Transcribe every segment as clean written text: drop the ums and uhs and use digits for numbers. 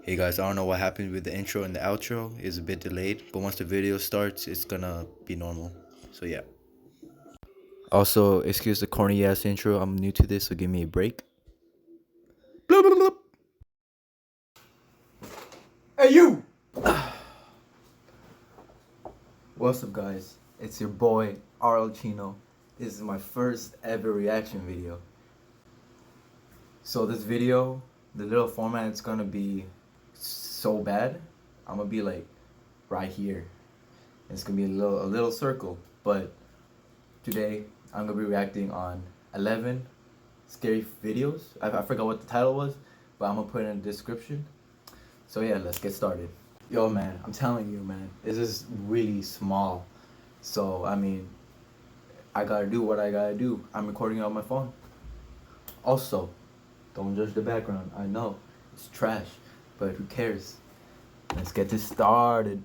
Hey guys, I don't know what happened with the intro and the outro. It's a bit delayed, but once the video starts, it's gonna be normal. So yeah. Also, excuse the corny ass intro. I'm new to this, so give me a break. Hey you! What's up guys? It's your boy Arl Chino. This is my first ever reaction video. So this video, the little format, it's gonna be so bad. I'm gonna be like right here. It's gonna be a little circle. But today I'm gonna be reacting on 11 scary videos. I forgot what the title was, but I'm gonna put it in the description. So yeah, let's get started. Yo man, I'm telling you man, this is really small. So I mean, I gotta do what I gotta do. I'm recording it on my phone. Also, don't judge the background. I know it's trash, but who cares? Let's get this started.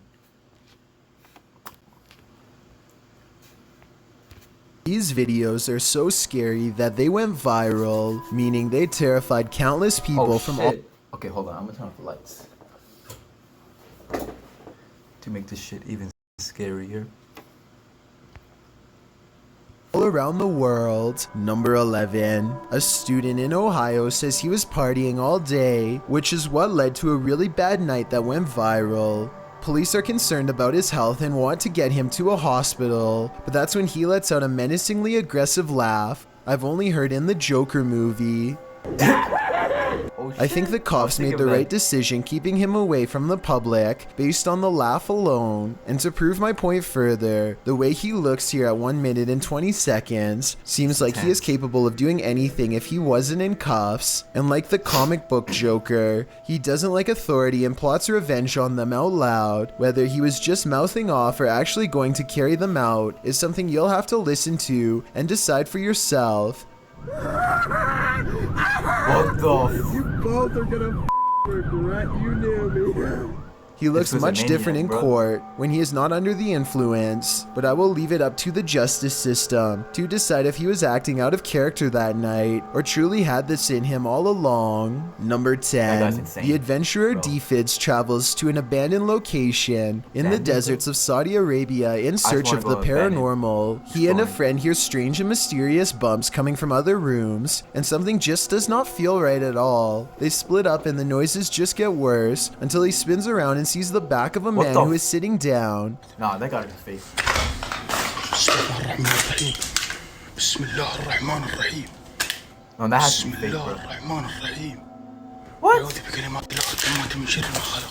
These videos are so scary that they went viral, meaning they terrified countless people from all Okay, hold on. I'm gonna turn off the lights to make this shit even scarier. around the world. Number 11. A student in Ohio says he was partying all day, which is what led to a really bad night that went viral. Police are concerned about his health and want to get him to a hospital, but that's when he lets out a menacingly aggressive laugh I've only heard in the Joker movie. I think the cops made the right decision keeping him away from the public based on the laugh alone. And to prove my point further, the way he looks here at 1 minute and 20 seconds seems like he is capable of doing anything if he wasn't in cuffs. And like the comic book Joker, he doesn't like authority and plots revenge on them out loud. Whether he was just mouthing off or actually going to carry them out is something you'll have to listen to and decide for yourself. What the You both are gonna regret you knew me. He looks was a much maniac, different in bro. court when he is not under the influence, but I will leave it up to the justice system to decide if he was acting out of character that night or truly had this in him all along. Number 10. insane, The adventurer bro. Defids travels to an abandoned location in the Abandoned? deserts of Saudi Arabia in search wanna of the go abandoned. paranormal. He and a Fine. friend hear strange and mysterious bumps coming from other rooms, and something just does not feel right at all. They split up and the noises just get worse until he spins around and sees the back of a What man the who is sitting down. Nah, that got in his face. بسم الله الرحمن الرحيم بسم الله الرحمن الرحيم No, that has to بسم be fake, الله bro. الرحمن الرحيم What? أعوذ بكلمات الله التامات من شر ما خلق.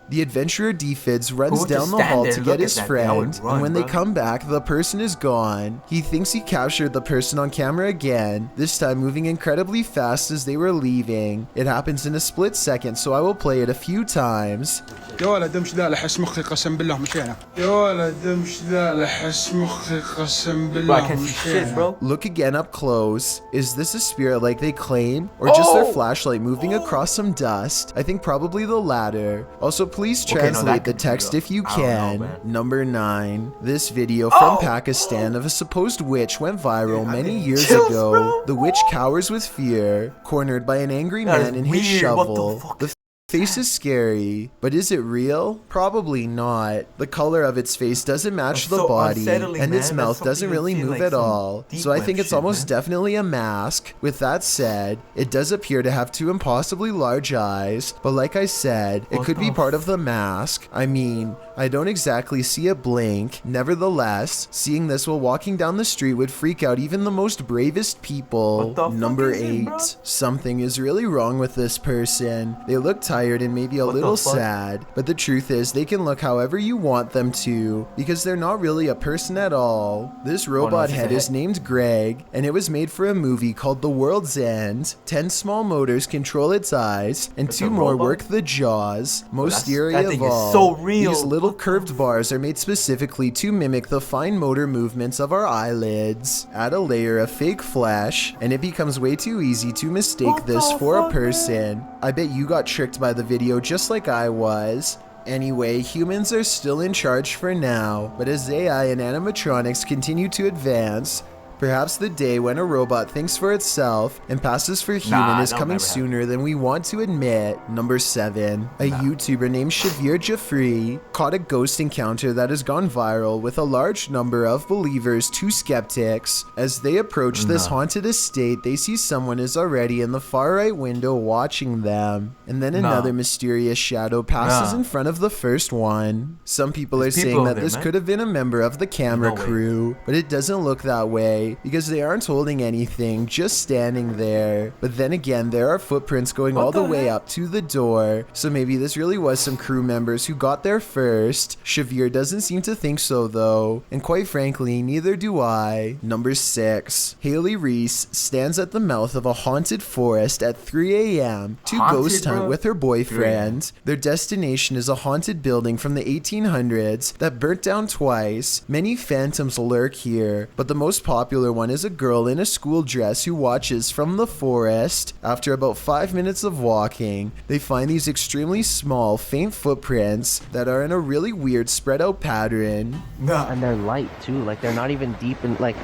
The adventurer Defids Who runs would down just the stand hall there to and get look his at that thing? I would friend, run, and when they bro. come back, the person is gone. He thinks he captured the person on camera again, this time moving incredibly fast as they were leaving. It happens in a split second, so I will play it a few times. يا ولد امشي ذا لحس مخي قسم بالله مشينا يا ولد امشي ذا لحس مخي قسم Bro, I بالله can't see shit, مشينا. bro. Look again up close. Is this a spirit like they claim? Or just their Oh! flashlight moving across some dust? I think probably the latter. Also, please Okay, no, that translate the could be text the- if you I don't know, can. man. Number 9. This video from Oh! Pakistan of a supposed witch went viral many years chills, ago. bro. The witch cowers with fear, cornered by an angry That man is in his weird. What the shovel. fuck? The face is scary, but is it real? Probably not. The color of its face doesn't match That's the so body, unsettling, and its man. mouth That's doesn't something really you'd see in, move like, at some all. deep So I web think it's shit, almost man. definitely a mask. With that said, it does appear to have two impossibly large eyes, but like I said, it What could be the part of the mask. I mean, I don't exactly see it blink. Nevertheless, seeing this while walking down the street would freak out even the most bravest people. What the fuck Number is it, 8. bro? Something is really wrong with this person. They look tired and maybe a What the little fuck? sad, but the truth is they can look however you want them to because they're not really a person at all. This robot it's just a head is head. named Greg, and it was made for a movie called The World's End. 10 small motors control its eyes, and It's 2 a more robot? work the jaws. Most that eerie thing of is all, so real. these little curved bars are made specifically to mimic the fine motor movements of our eyelids. Add a layer of fake flesh, and it becomes way too easy to mistake What this the for a fuck, person. I bet you got tricked by the video just like I was. Anyway, humans are still in charge for now, but as AI and animatronics continue to advance, Perhaps the day when a robot thinks for itself and passes for human is that'll coming never sooner than we want to admit. Number 7. A YouTuber named Shavir Jafri caught a ghost encounter that has gone viral with a large number of believers to skeptics. As they approach this haunted estate, they see someone is already in the far right window watching them. And then another mysterious shadow passes in front of the first one. Some people are saying that this could have been a member of the camera crew, but it doesn't look that way because they aren't holding anything, just standing there. But then again, there are footprints going all the way up to the door, so maybe this really was some crew members who got there first. Shavir doesn't seem to think so though, and quite frankly, neither do I. Number 6. Haley Reese stands at the mouth of a haunted forest at 3 a.m. to ghost hunt with her boyfriend. Their destination is a haunted building from the 1800s that burnt down twice. Many phantoms lurk here, but the most popular one is a girl in a school dress who watches from the forest. After about 5 minutes of walking, they find these extremely small, faint footprints that are in a really weird spread out pattern. And they're light too, like they're not even deep in, like,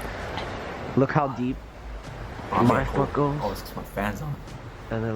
look how deep my foot goes. Oh, it's 'cause my fans on.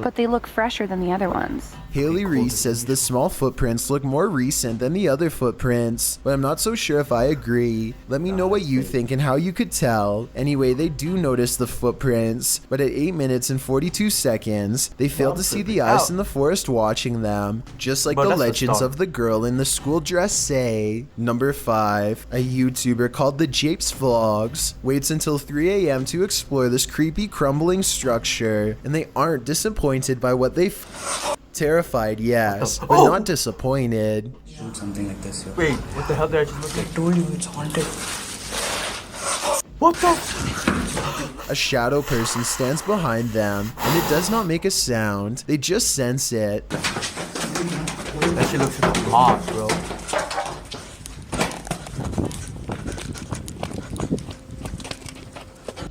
But they look fresher than the other ones. Haley Reese says the small footprints look more recent than the other footprints, but I'm not so sure if I agree. Let me know what you think and how you could tell. Anyway, they do notice the footprints, but at 8 minutes and 42 seconds, they fail to see the eyes in the forest watching them, just like the legends of the girl in the school dress say. Number 5. A YouTuber called the Japes Vlogs waits until 3 a.m. to explore this creepy crumbling structure, and they aren't disappointed by what they terrified, yes, but not disappointed. Something like this. Wait, what the hell did I just look at? I told you it's haunted. What the? A shadow person stands behind them, and it does not make a sound. They just sense it. That shit looks hot, bro.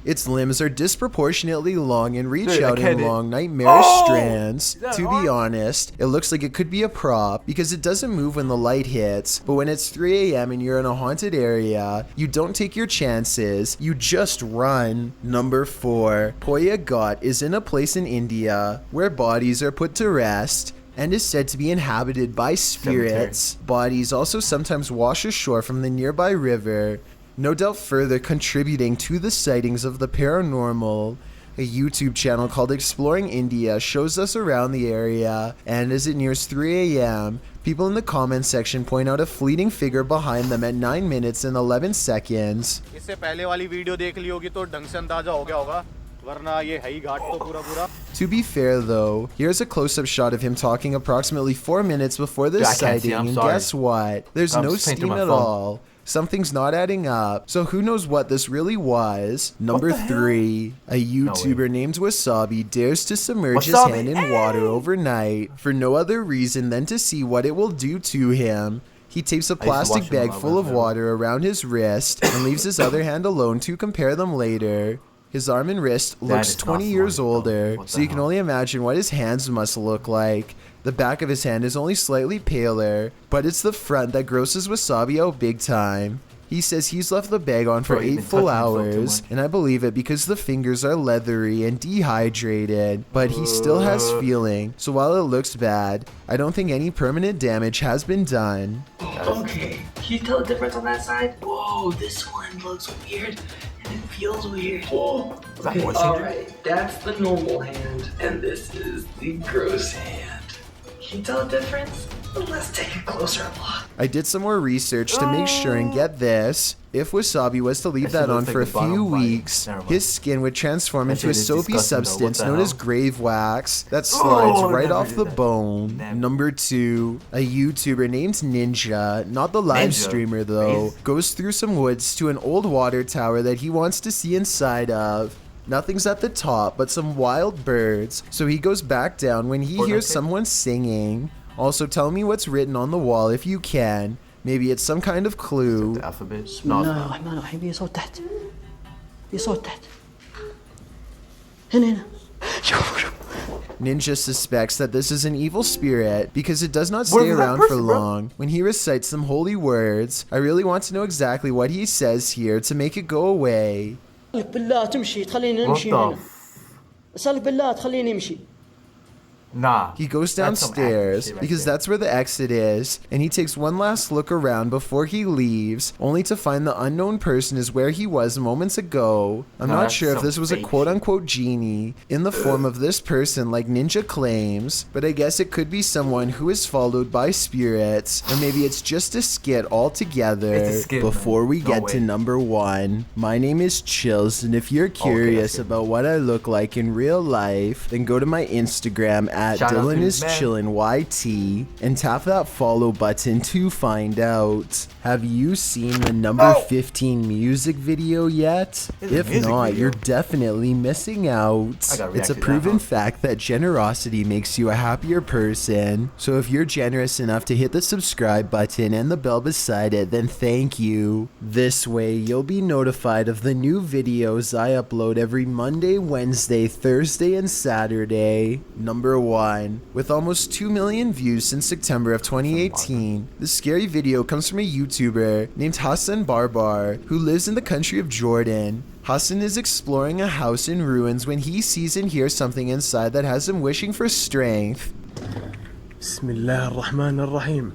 Its limbs are disproportionately long and reach out in long, nightmarish strands. To be honest, it looks like it could be a prop because it doesn't move when the light hits, but when it's 3 a.m. and you're in a haunted area, you don't take your chances, you just run. Number 4. Poya Ghat is in a place in India where bodies are put to rest and is said to be inhabited by spirits. Bodies also sometimes wash ashore from the nearby river, no doubt further contributing to the sightings of the paranormal. A YouTube channel called Exploring India shows us around the area, and as it nears 3 a.m., people in the comments section point out a fleeting figure behind them at 9 minutes and 11 seconds. इससे पहले वाली video देख ली होगी तो ढंग से अंदाजा हो गया होगा, वरना ये है ही घाट तो पूरा. To be fair though, here's a close-up shot of him talking approximately 4 minutes before the sighting, and guess what? There's no steam at all. Something's not adding up, so who knows what this really was. Number 3. A YouTuber named Wasabi dares to submerge his hand in water overnight for no other reason than to see what it will do to him. He tapes a plastic bag full of water around his wrist and leaves his other hand alone to compare them later. His arm and wrist looks 20 years older, so you can only imagine what his hands must look like. The back of his hand is only slightly paler, but it's the front that grosses Wasabi out big time. He says he's left the bag on for 8 full hours, and I believe it because the fingers are leathery and dehydrated, but he still has feeling, so while it looks bad, I don't think any permanent damage has been done. Okay, can you tell the difference on that side? Whoa, this one looks weird, and it feels weird. Whoa. Okay, alright, that's the normal hand, and this is the gross hand. Can you tell the difference? Let's take a closer look. I did some more research to make sure, and get this. If Wasabi was to leave that on for a few weeks, his skin would transform into a soapy substance known as grave wax that slides right off the bone. Number 2. A YouTuber named Ninja, not the live streamer though, goes through some woods to an old water tower that he wants to see inside of. Nothing's at the top but some wild birds, so he goes back down when he hears someone singing. Also, tell me what's written on the wall if you can. Maybe it's some kind of clue. The alphabet? No, حبيبي صوتات صوتات هنا. Ninja suspects that this is an evil spirit because it does not stay around for long. When he recites some holy words, I really want to know exactly what he says here to make it go away. لك بالله تمشي تخليني What نمشي the هنا. اسألك بالله تخليني امشي. Nah. He goes That's some acting downstairs shit right because there. that's where the exit is, and he takes one last look around before he leaves, only to find the unknown person is where he was moments ago. I'm No, not that's sure if some this was a fake quote-unquote genie in the form of this person like Ninja claims, but I guess it could be someone who is followed by spirits, or maybe it's just a skit altogether. It's a skit, Before man. we No get way. to number 1, my name is Chills, and if you're curious that's it. about what I look like in real life, then go to my Instagram at Shout out to Dylan this is man. Chillin' YT and tap that follow button to find out. Have you seen the number 15 music video yet? It's a If music not, video. you're definitely missing out. I gotta react It's a to that, proven huh? fact that generosity makes you a happier person. So if you're generous enough to hit the subscribe button and the bell beside it, then thank you. This way, you'll be notified of the new videos I upload every Monday, Wednesday, Thursday, and Saturday. Number 1. With almost 2 million views since September of 2018, this scary video comes from a YouTuber named Hassan Barbar, who lives in the country of Jordan. Hassan is exploring a house in ruins when he sees and hears something inside that has him wishing for strength. بسم الله الرحمن الرحيم.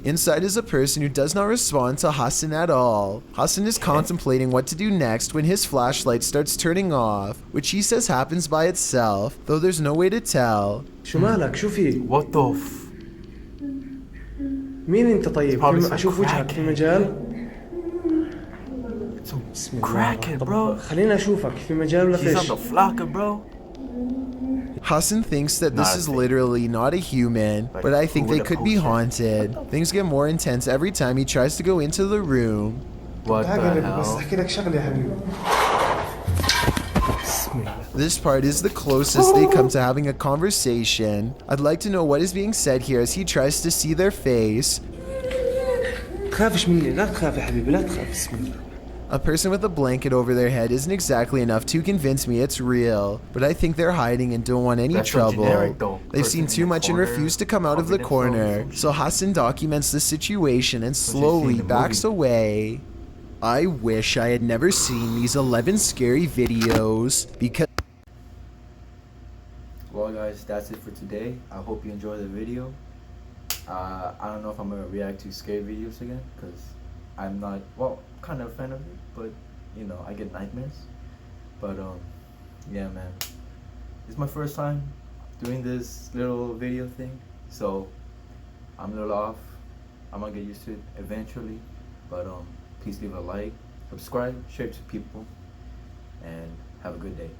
Inside is a person who does not respond to Hassan at all. Hassan is contemplating what to do next when his flashlight starts turning off, which he says happens by itself, though there's no way to tell. شو مالك شو في؟ What the f... مين انت طيب؟ probably في some اشوف وجهك في مجال؟ Some crackhead, bro. خليني اشوفك في مجال ولا He's on فيش؟ the flocker, bro. Hassan thinks that this Not a is thing. literally not a human, Like, but I who think they would've could be posted? haunted. Things get more intense every time he tries to go into the room. What the بس hell? احكي لك شغله يا حبيبي. This part is the closest they come to having a conversation. I'd like to know what is being said here as he tries to see their face. تخافش مني لا تخاف يا حبيبي لا تخاف بسم الله. A person with a blanket over their head isn't exactly enough to convince me it's real, but I think they're hiding and don't want any That's so trouble. generic, though. They've Person seen in too the much and corner, refuse to come out of the covered in corner, clothes. so Hassan documents the situation and seen slowly the backs movie. away. I wish I had never seen these 11 scary videos because Well, guys, that's it for today. I hope you enjoyed the video. I don't know if I'm gonna react to scary videos again, because I'm not, well, kind of a fan of it, but you know, I get nightmares. But yeah, man, it's my first time doing this little video thing, so I'm a little off. I'm gonna get used to it eventually. But please leave a like, subscribe, share it to people, and have a good day.